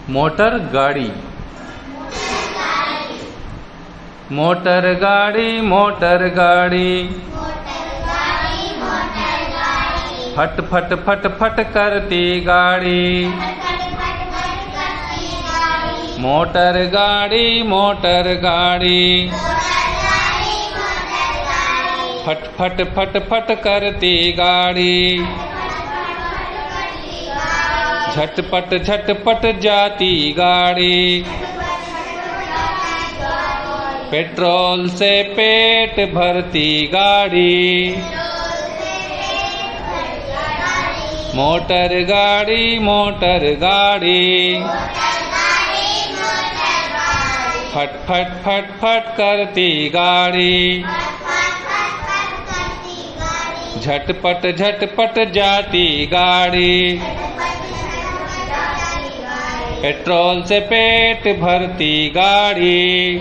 Motor गाड़ी। Motor गाड़ी motor गाड़ी, फट फट फट फट करती गाड़ी। मोटर गाड़ी मोटर गाड़ी, फट फट फट फट करती गाड़ी। झटपट झटपट जाती गाड़ी, पेट्रोल से पेट भरती गाड़ी। मोटर गाड़ी मोटर गाड़ी, फट फट फट फट करती गाड़ी। झटपट झटपट जाती गाड़ी, पेट्रोल से पेट भरती गाड़ी।